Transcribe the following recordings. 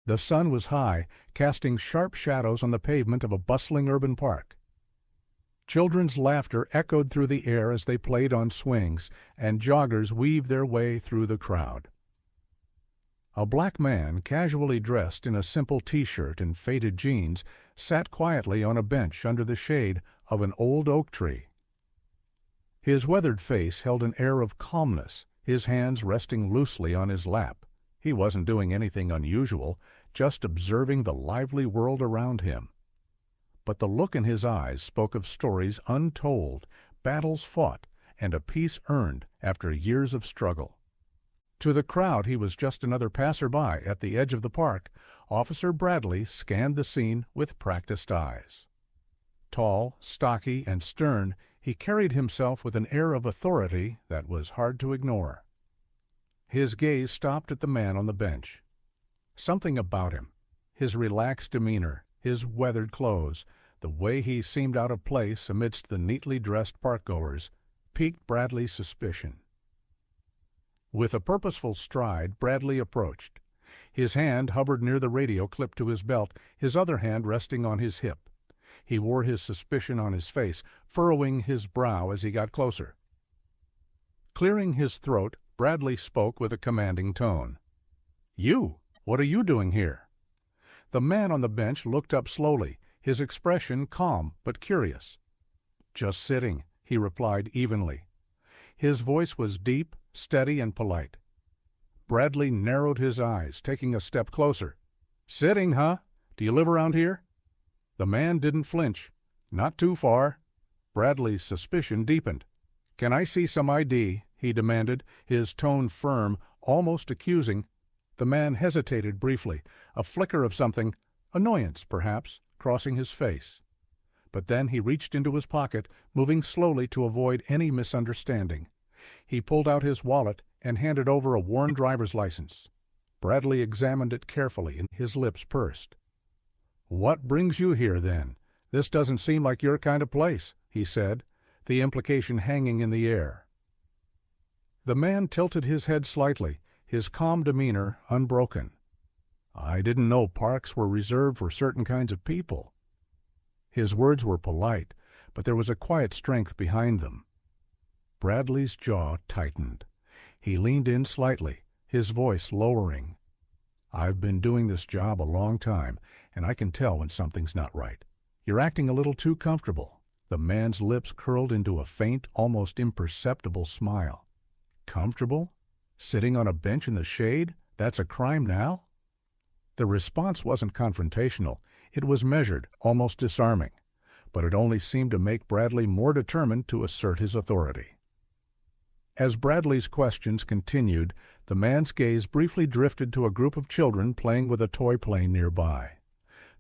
The sun was high, casting sharp shadows on the pavement of a bustling urban park. Children's laughter echoed through the air as they played on swings, and joggers weaved their way through the crowd. A black man, casually dressed in a simple T-shirt and faded jeans, sat quietly on a bench under the shade of an old oak tree. His weathered face held an air of calmness, his hands resting loosely on his lap. He wasn't doing anything unusual, just observing the lively world around him. But the look in his eyes spoke of stories untold, battles fought, and a peace earned after years of struggle. To the crowd, he was just another passerby at the edge of the park. Officer Bradley scanned the scene with practiced eyes. Tall, stocky, and stern, he carried himself with an air of authority that was hard to ignore. His gaze stopped at the man on the bench. Something about him, his relaxed demeanor, his weathered clothes, the way he seemed out of place amidst the neatly dressed parkgoers, piqued Bradley's suspicion. With a purposeful stride, Bradley approached. His hand hovered near the radio clipped to his belt, his other hand resting on his hip. He wore his suspicion on his face, furrowing his brow as he got closer. Clearing his throat, Bradley spoke with a commanding tone. "You! What are you doing here?" The man on the bench looked up slowly, his expression calm but curious. "Just sitting," he replied evenly. His voice was deep, steady, and polite. Bradley narrowed his eyes, taking a step closer. "Sitting, huh? Do you live around here?" The man didn't flinch. "Not too far." Bradley's suspicion deepened. "Can I see some ID?" he demanded, his tone firm, almost accusing. The man hesitated briefly, a flicker of something, annoyance perhaps, crossing his face. But then he reached into his pocket, moving slowly to avoid any misunderstanding. He pulled out his wallet and handed over a worn driver's license. Bradley examined it carefully, and his lips pursed. "What brings you here, then? This doesn't seem like your kind of place," he said, the implication hanging in the air. The man tilted his head slightly, his calm demeanor unbroken. "I didn't know parks were reserved for certain kinds of people." His words were polite, but there was a quiet strength behind them. Bradley's jaw tightened. He leaned in slightly, his voice lowering. "I've been doing this job a long time, and I can tell when something's not right. You're acting a little too comfortable." The man's lips curled into a faint, almost imperceptible smile. "Comfortable? Sitting on a bench in the shade? That's a crime now?" The response wasn't confrontational. It was measured, almost disarming. But it only seemed to make Bradley more determined to assert his authority. As Bradley's questions continued, the man's gaze briefly drifted to a group of children playing with a toy plane nearby.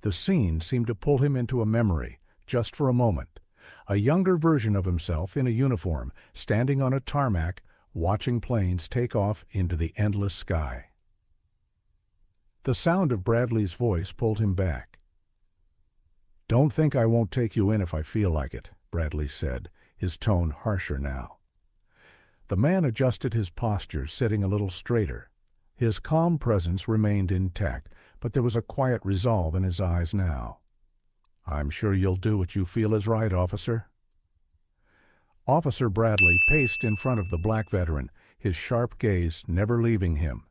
The scene seemed to pull him into a memory, just for a moment. A younger version of himself in a uniform, standing on a tarmac, watching planes take off into the endless sky. The sound of Bradley's voice pulled him back. "Don't think I won't take you in if I feel like it," Bradley said, his tone harsher now. The man adjusted his posture, sitting a little straighter. His calm presence remained intact, but there was a quiet resolve in his eyes now. "I'm sure you'll do what you feel is right, officer." Officer Bradley paced in front of the black veteran, his sharp gaze never leaving him.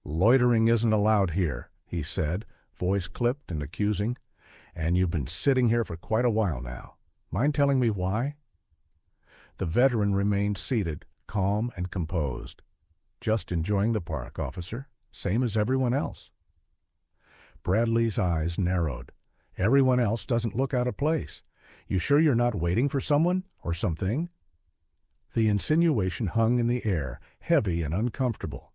"Loitering isn't allowed here," he said, voice clipped and accusing. "And you've been sitting here for quite a while now. Mind telling me why?" The veteran remained seated, calm and composed. "Just enjoying the park, officer, same as everyone else." Bradley's eyes narrowed. "Everyone else doesn't look out of place. You sure you're not waiting for someone or something?" The insinuation hung in the air, heavy and uncomfortable.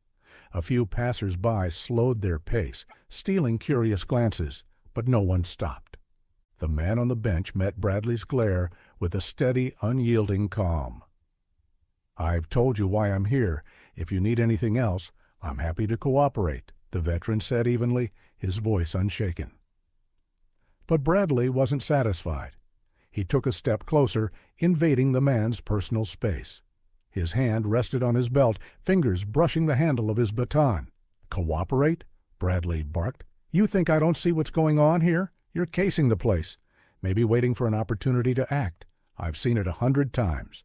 A few passers-by slowed their pace, stealing curious glances, but no one stopped. The man on the bench met Bradley's glare with a steady, unyielding calm. "I've told you why I'm here. If you need anything else, I'm happy to cooperate," the veteran said evenly, his voice unshaken. But Bradley wasn't satisfied. He took a step closer, invading the man's personal space. His hand rested on his belt, fingers brushing the handle of his baton. "Cooperate?" Bradley barked. You think I don't see what's going on here? You're casing the place. Maybe waiting for an opportunity to act. I've seen it 100 times.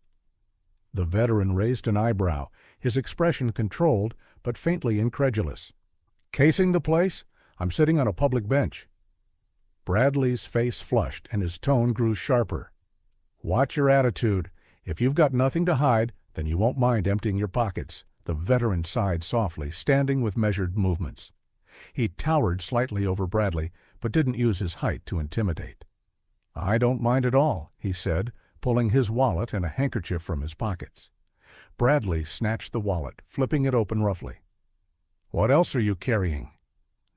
The veteran raised an eyebrow, his expression controlled, but faintly incredulous. Casing the place? I'm sitting on a public bench. Bradley's face flushed, and his tone grew sharper. Watch your attitude. If you've got nothing to hide, then you won't mind emptying your pockets. The veteran sighed softly, standing with measured movements. He towered slightly over Bradley, but didn't use his height to intimidate. I don't mind at all, he said, pulling his wallet and a handkerchief from his pockets. Bradley snatched the wallet, flipping it open roughly. What else are you carrying?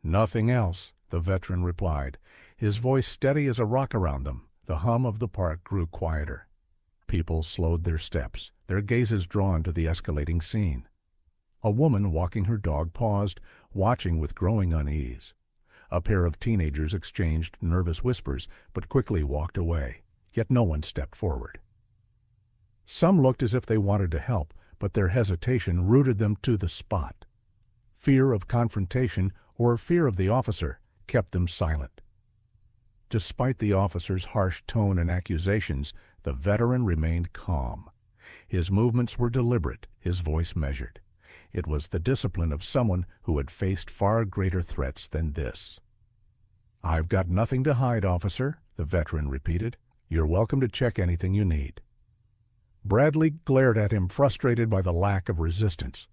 Nothing else, the veteran replied, his voice steady as a rock around them. The hum of the park grew quieter. People slowed their steps, their gazes drawn to the escalating scene. A woman walking her dog paused, watching with growing unease. A pair of teenagers exchanged nervous whispers, but quickly walked away, yet no one stepped forward. Some looked as if they wanted to help, but their hesitation rooted them to the spot. Fear of confrontation or fear of the officer kept them silent. Despite the officer's harsh tone and accusations, the veteran remained calm. His movements were deliberate, his voice measured. It was the discipline of someone who had faced far greater threats than this. I've got nothing to hide, officer, the veteran repeated. You're welcome to check anything you need. Bradley glared at him, frustrated by the lack of resistance.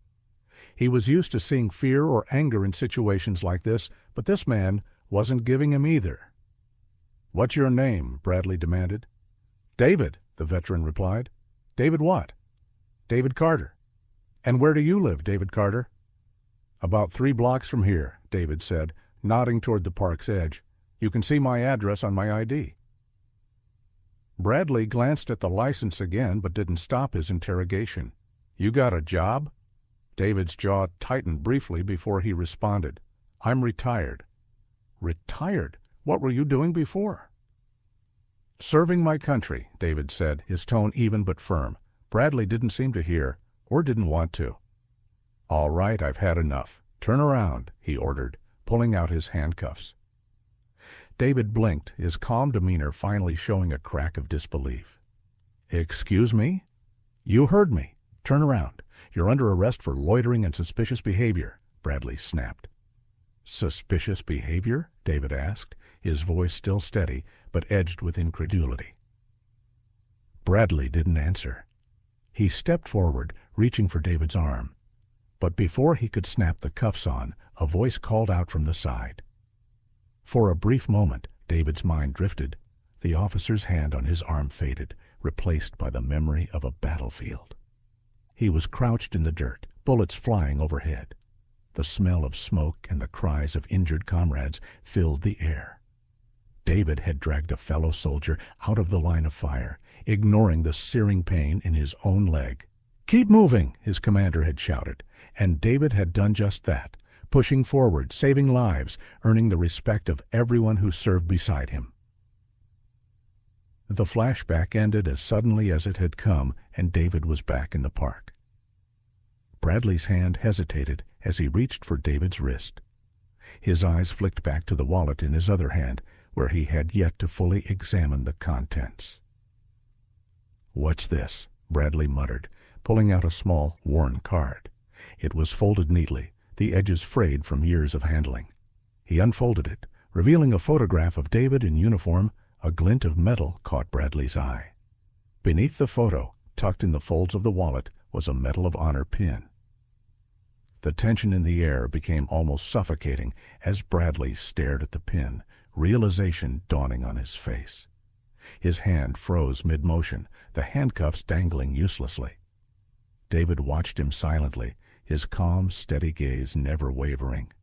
He was used to seeing fear or anger in situations like this, but this man wasn't giving him either. What's your name? Bradley demanded. David, the veteran replied. David what? David Carter. And where do you live, David Carter? About 3 blocks from here, David said, nodding toward the park's edge. You can see my address on my ID. Bradley glanced at the license again, but didn't stop his interrogation. You got a job? David's jaw tightened briefly before he responded. I'm retired. Retired? What were you doing before? Serving my country, David said, his tone even but firm. Bradley didn't seem to hear, or didn't want to. All right, I've had enough. Turn around, he ordered, pulling out his handcuffs. David blinked, his calm demeanor finally showing a crack of disbelief. Excuse me? You heard me. Turn around. You're under arrest for loitering and suspicious behavior, Bradley snapped. Suspicious behavior? David asked, his voice still steady, but edged with incredulity. Bradley didn't answer. He stepped forward, reaching for David's arm. But before he could snap the cuffs on, a voice called out from the side. For a brief moment, David's mind drifted. The officer's hand on his arm faded, replaced by the memory of a battlefield. He was crouched in the dirt, bullets flying overhead. The smell of smoke and the cries of injured comrades filled the air. David had dragged a fellow soldier out of the line of fire, ignoring the searing pain in his own leg. Keep moving, his commander had shouted, and David had done just that, pushing forward, saving lives, earning the respect of everyone who served beside him. The flashback ended as suddenly as it had come, and David was back in the park. Bradley's hand hesitated as he reached for David's wrist. His eyes flicked back to the wallet in his other hand, where he had yet to fully examine the contents. What's this? Bradley muttered, pulling out a small, worn card. It was folded neatly, the edges frayed from years of handling. He unfolded it, revealing a photograph of David in uniform. A glint of metal caught Bradley's eye. Beneath the photo, tucked in the folds of the wallet, was a Medal of Honor pin. The tension in the air became almost suffocating as Bradley stared at the pin, realization dawning on his face. His hand froze mid-motion, the handcuffs dangling uselessly. David watched him silently, his calm, steady gaze never wavering.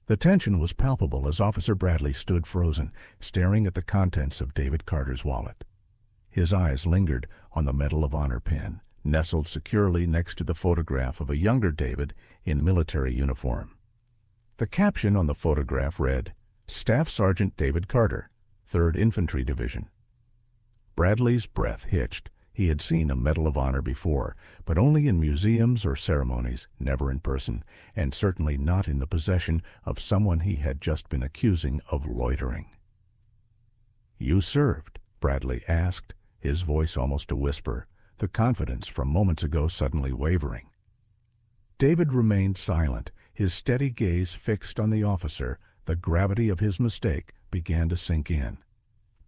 The tension was palpable as Officer Bradley stood frozen, staring at the contents of David Carter's wallet. His eyes lingered on the Medal of Honor pin, nestled securely next to the photograph of a younger David in military uniform. The caption on the photograph read, Staff Sergeant David Carter, 3rd Infantry Division. Bradley's breath hitched, He had seen a Medal of Honor before, but only in museums or ceremonies, never in person, and certainly not in the possession of someone he had just been accusing of loitering. "You served?" Bradley asked, his voice almost a whisper, the confidence from moments ago suddenly wavering. David remained silent, his steady gaze fixed on the officer. The gravity of his mistake began to sink in.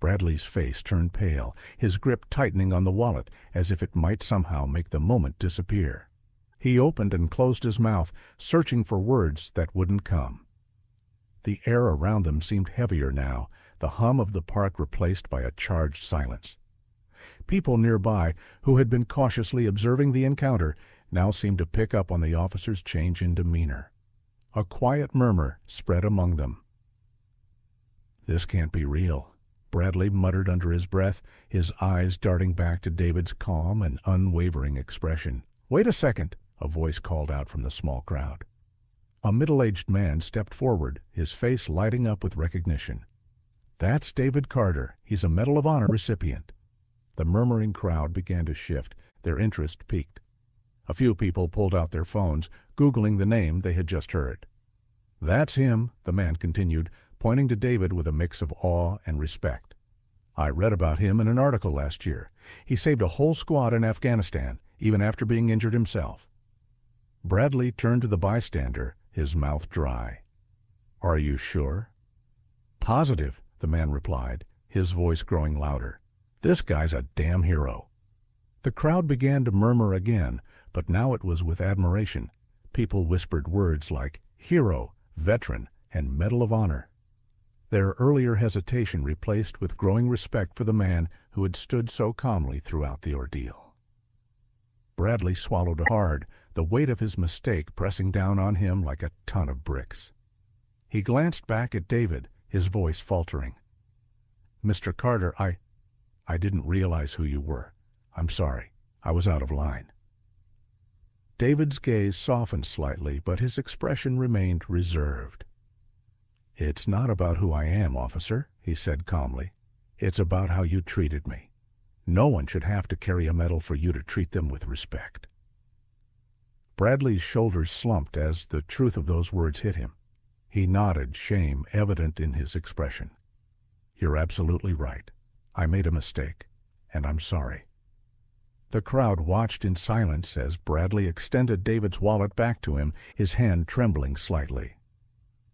Bradley's face turned pale, his grip tightening on the wallet as if it might somehow make the moment disappear. He opened and closed his mouth, searching for words that wouldn't come. The air around them seemed heavier now, the hum of the park replaced by a charged silence. People nearby, who had been cautiously observing the encounter, now seemed to pick up on the officer's change in demeanor. A quiet murmur spread among them. "This can't be real," Bradley muttered under his breath, his eyes darting back to David's calm and unwavering expression. "Wait a second," a voice called out from the small crowd. A middle-aged man stepped forward, his face lighting up with recognition. "That's David Carter. He's a Medal of Honor recipient." The murmuring crowd began to shift, their interest piqued. A few people pulled out their phones, Googling the name they had just heard. "That's him," the man continued, pointing to David with a mix of awe and respect. "I read about him in an article last year. He saved a whole squad in Afghanistan, even after being injured himself." Bradley turned to the bystander, his mouth dry. "Are you sure?" "Positive," the man replied, his voice growing louder. "This guy's a damn hero." The crowd began to murmur again, but now it was with admiration. People whispered words like hero, veteran, and Medal of Honor. Their earlier hesitation replaced with growing respect for the man who had stood so calmly throughout the ordeal. Bradley swallowed hard, the weight of his mistake pressing down on him like a ton of bricks. He glanced back at David, his voice faltering. "Mr. Carter, I didn't realize who you were. I'm sorry. I was out of line." David's gaze softened slightly, but his expression remained reserved. "It's not about who I am, officer," he said calmly. "It's about how you treated me. No one should have to carry a medal for you to treat them with respect." Bradley's shoulders slumped as the truth of those words hit him. He nodded, shame evident in his expression. "You're absolutely right. I made a mistake, and I'm sorry." The crowd watched in silence as Bradley extended David's wallet back to him, his hand trembling slightly.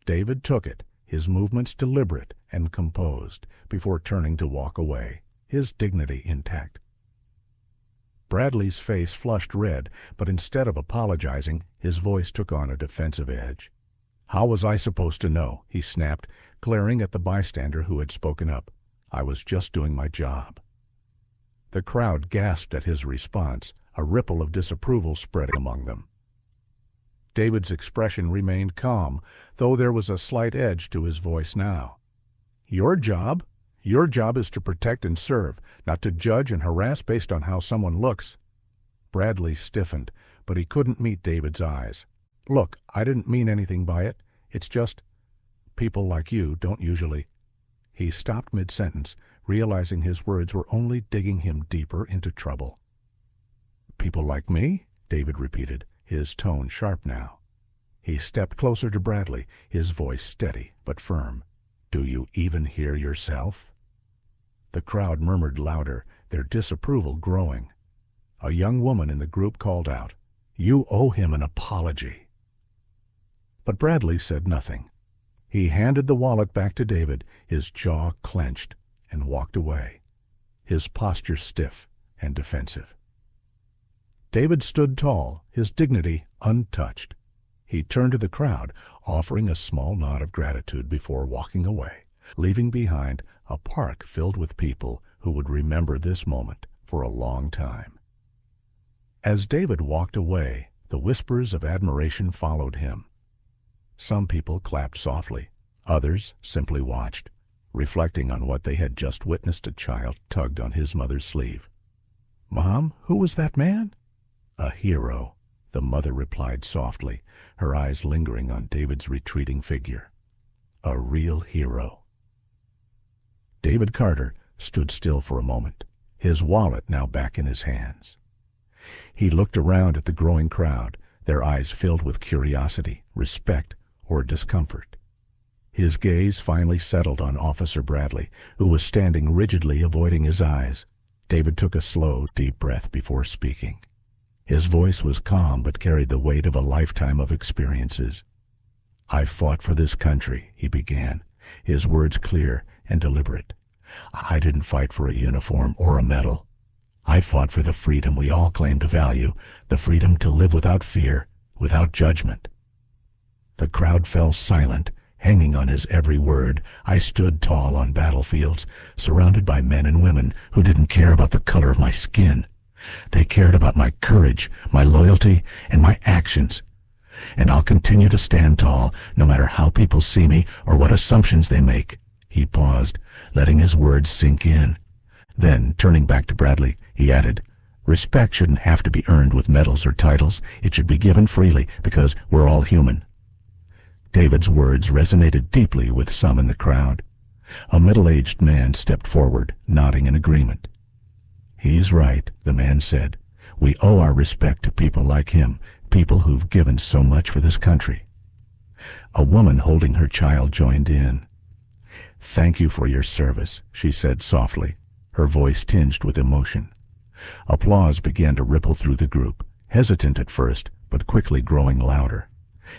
David took it, his movements deliberate and composed, before turning to walk away, his dignity intact. Bradley's face flushed red, but instead of apologizing, his voice took on a defensive edge. "How was I supposed to know?" he snapped, glaring at the bystander who had spoken up. "I was just doing my job." The crowd gasped at his response, a ripple of disapproval spreading among them. David's expression remained calm, though there was a slight edge to his voice now. "Your job? Your job is to protect and serve, not to judge and harass based on how someone looks." Bradley stiffened, but he couldn't meet David's eyes. "Look, I didn't mean anything by it. It's just, people like you don't usually—" He stopped mid-sentence, realizing his words were only digging him deeper into trouble. "People like me?" David repeated, his tone sharp now. He stepped closer to Bradley, his voice steady but firm. "Do you even hear yourself?" The crowd murmured louder, their disapproval growing. A young woman in the group called out, "You owe him an apology." But Bradley said nothing. He handed the wallet back to David, his jaw clenched, and walked away, his posture stiff and defensive. David stood tall, his dignity untouched. He turned to the crowd, offering a small nod of gratitude before walking away, leaving behind a park filled with people who would remember this moment for a long time. As David walked away, the whispers of admiration followed him. Some people clapped softly, others simply watched, reflecting on what they had just witnessed. A child tugged on his mother's sleeve. "Mom, who was that man?" "A hero," the mother replied softly, her eyes lingering on David's retreating figure. "A real hero." David Carter stood still for a moment, his wallet now back in his hands. He looked around at the growing crowd, their eyes filled with curiosity, respect, or discomfort. His gaze finally settled on Officer Bradley, who was standing rigidly avoiding his eyes. David took a slow, deep breath before speaking. His voice was calm but carried the weight of a lifetime of experiences. "I fought for this country," he began, his words clear and deliberate. "I didn't fight for a uniform or a medal. I fought for the freedom we all claim to value, the freedom to live without fear, without judgment." The crowd fell silent, hanging on his every word. I stood tall on battlefields, surrounded by men and women who didn't care about the color of my skin. They cared about my courage, my loyalty, and my actions. And I'll continue to stand tall, no matter how people see me or what assumptions they make. He paused, letting his words sink in. Then, turning back to Bradley, he added, "Respect shouldn't have to be earned with medals or titles. It should be given freely, because we're all human." David's words resonated deeply with some in the crowd. A middle-aged man stepped forward, nodding in agreement. "He's right," the man said. "We owe our respect to people like him, people who've given so much for this country." A woman holding her child joined in. "Thank you for your service," she said softly, her voice tinged with emotion. Applause began to ripple through the group, hesitant at first, but quickly growing louder.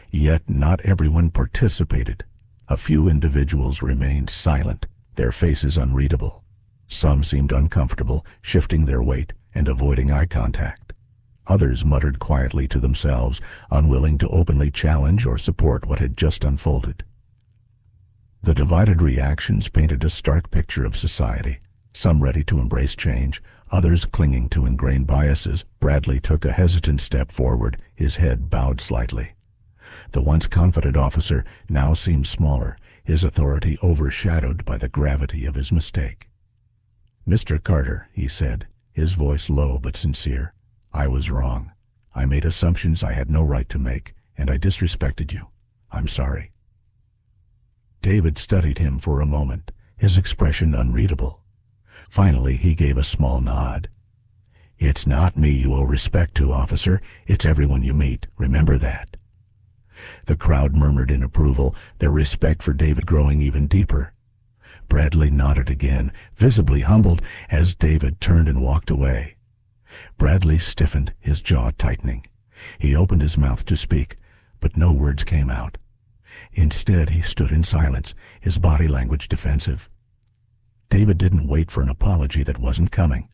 Yet not everyone participated. A few individuals remained silent, their faces unreadable. Some seemed uncomfortable, shifting their weight and avoiding eye contact. Others muttered quietly to themselves, unwilling to openly challenge or support what had just unfolded. The divided reactions painted a stark picture of society, some ready to embrace change, others clinging to ingrained biases. Bradley took a hesitant step forward, his head bowed slightly. The once confident officer now seemed smaller, his authority overshadowed by the gravity of his mistake. "Mr. Carter," he said, his voice low but sincere, "I was wrong. I made assumptions I had no right to make, and I disrespected you. I'm sorry." David studied him for a moment, his expression unreadable. Finally, he gave a small nod. "It's not me you owe respect to, officer. It's everyone you meet. Remember that." The crowd murmured in approval, their respect for David growing even deeper. Bradley nodded again, visibly humbled, as David turned and walked away. Bradley stiffened, his jaw tightening. He opened his mouth to speak, but no words came out. Instead, he stood in silence, his body language defensive. David didn't wait for an apology that wasn't coming.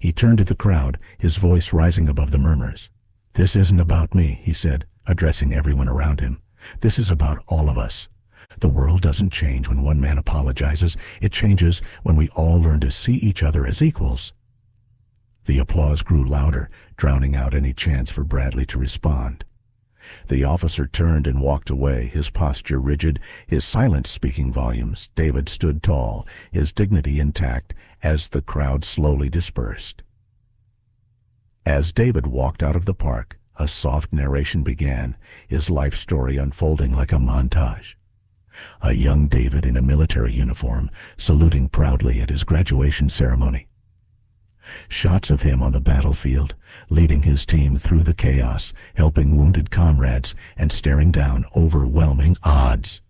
He turned to the crowd, his voice rising above the murmurs. "This isn't about me," he said, addressing everyone around him. "This is about all of us. The world doesn't change when one man apologizes. It changes when we all learn to see each other as equals." The applause grew louder, drowning out any chance for Bradley to respond. The officer turned and walked away, his posture rigid, his silence speaking volumes. David stood tall, his dignity intact, as the crowd slowly dispersed. As David walked out of the park, a soft narration began, his life story unfolding like a montage. A young David in a military uniform, saluting proudly at his graduation ceremony. Shots of him on the battlefield, leading his team through the chaos, helping wounded comrades, and staring down overwhelming odds.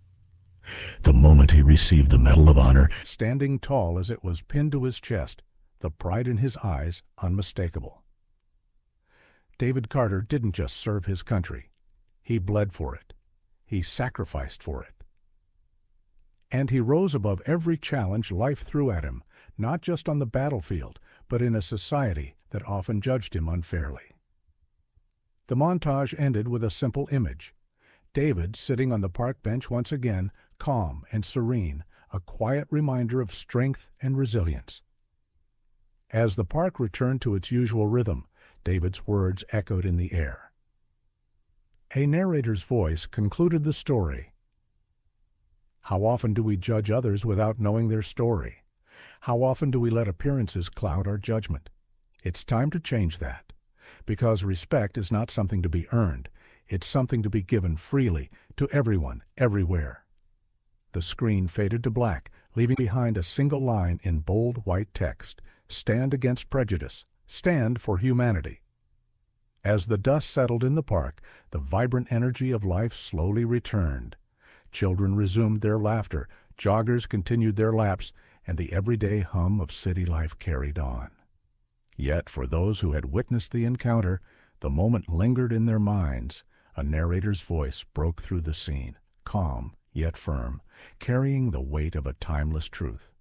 The moment he received the Medal of Honor, standing tall as it was pinned to his chest, the pride in his eyes unmistakable. David Carter didn't just serve his country. He bled for it. He sacrificed for it. And he rose above every challenge life threw at him, not just on the battlefield, but in a society that often judged him unfairly. The montage ended with a simple image. David sitting on the park bench once again, calm and serene, a quiet reminder of strength and resilience. As the park returned to its usual rhythm, David's words echoed in the air. A narrator's voice concluded the story. How often do we judge others without knowing their story? How often do we let appearances cloud our judgment? It's time to change that, because respect is not something to be earned. It's something to be given freely to everyone, everywhere. The screen faded to black, leaving behind a single line in bold white text, stand against prejudice, stand for humanity. As the dust settled in the park, the vibrant energy of life slowly returned. Children resumed their laughter, joggers continued their laps, and the everyday hum of city life carried on. Yet for those who had witnessed the encounter, the moment lingered in their minds. A narrator's voice broke through the scene, calm yet firm, carrying the weight of a timeless truth.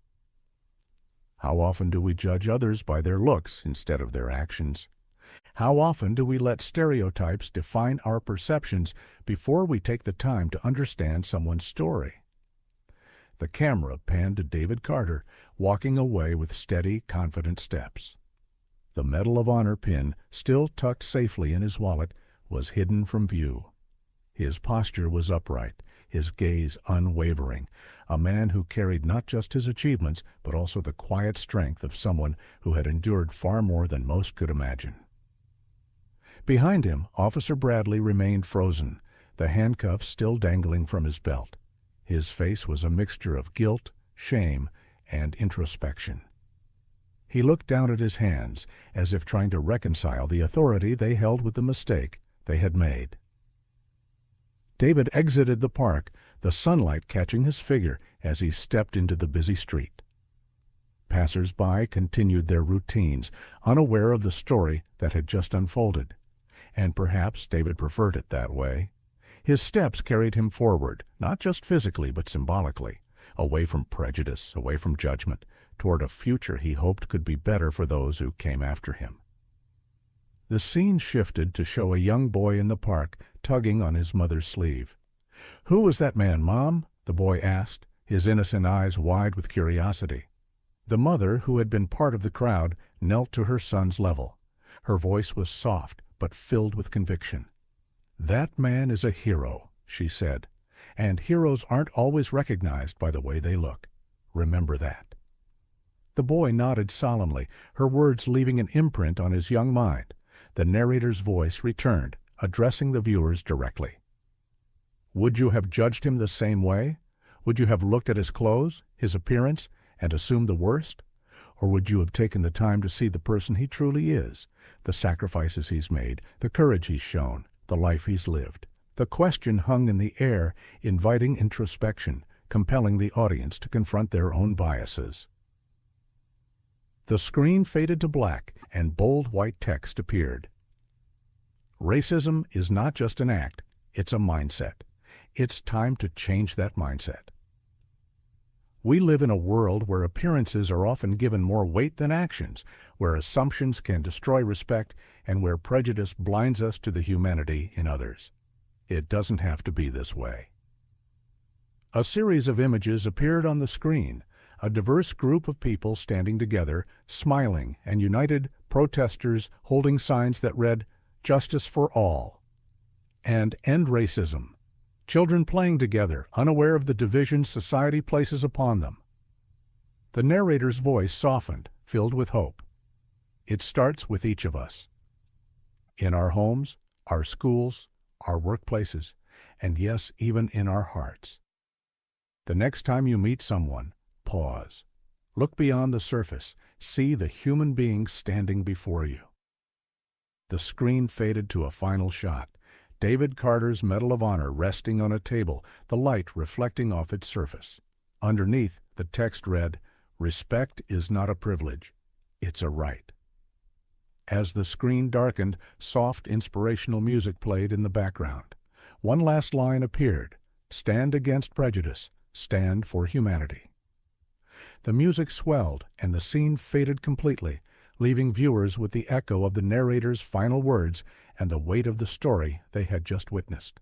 How often do we judge others by their looks instead of their actions? How often do we let stereotypes define our perceptions before we take the time to understand someone's story? The camera panned to David Carter, walking away with steady, confident steps. The Medal of Honor pin, still tucked safely in his wallet, was hidden from view. His posture was upright, his gaze unwavering, a man who carried not just his achievements, but also the quiet strength of someone who had endured far more than most could imagine. Behind him, Officer Bradley remained frozen, the handcuffs still dangling from his belt. His face was a mixture of guilt, shame, and introspection. He looked down at his hands, as if trying to reconcile the authority they held with the mistake they had made. David exited the park, the sunlight catching his figure as he stepped into the busy street. Passers-by continued their routines, unaware of the story that had just unfolded. And perhaps David preferred it that way. His steps carried him forward, not just physically but symbolically, away from prejudice, away from judgment, toward a future he hoped could be better for those who came after him. The scene shifted to show a young boy in the park tugging on his mother's sleeve. "Who was that man, Mom?" the boy asked, his innocent eyes wide with curiosity. The mother, who had been part of the crowd, knelt to her son's level. Her voice was soft, but filled with conviction. "That man is a hero," she said, "and heroes aren't always recognized by the way they look. Remember that." The boy nodded solemnly, her words leaving an imprint on his young mind. The narrator's voice returned, addressing the viewers directly. "Would you have judged him the same way? Would you have looked at his clothes, his appearance, and assumed the worst? Or would you have taken the time to see the person he truly is, the sacrifices he's made, the courage he's shown, the life he's lived?" The question hung in the air, inviting introspection, compelling the audience to confront their own biases. The screen faded to black, and bold white text appeared. Racism is not just an act, it's a mindset. It's time to change that mindset. We live in a world where appearances are often given more weight than actions, where assumptions can destroy respect, and where prejudice blinds us to the humanity in others. It doesn't have to be this way. A series of images appeared on the screen, a diverse group of people standing together, smiling and united, protesters holding signs that read, "Justice for All," and "End Racism." Children playing together, unaware of the division society places upon them. The narrator's voice softened, filled with hope. It starts with each of us. In our homes, our schools, our workplaces, and yes, even in our hearts. The next time you meet someone, pause. Look beyond the surface. See the human being standing before you. The screen faded to a final shot. David Carter's Medal of Honor resting on a table, the light reflecting off its surface. Underneath, the text read, "Respect is not a privilege, it's a right." As the screen darkened, soft, inspirational music played in the background. One last line appeared, "Stand against prejudice, stand for humanity." The music swelled, and the scene faded completely, leaving viewers with the echo of the narrator's final words and the weight of the story they had just witnessed.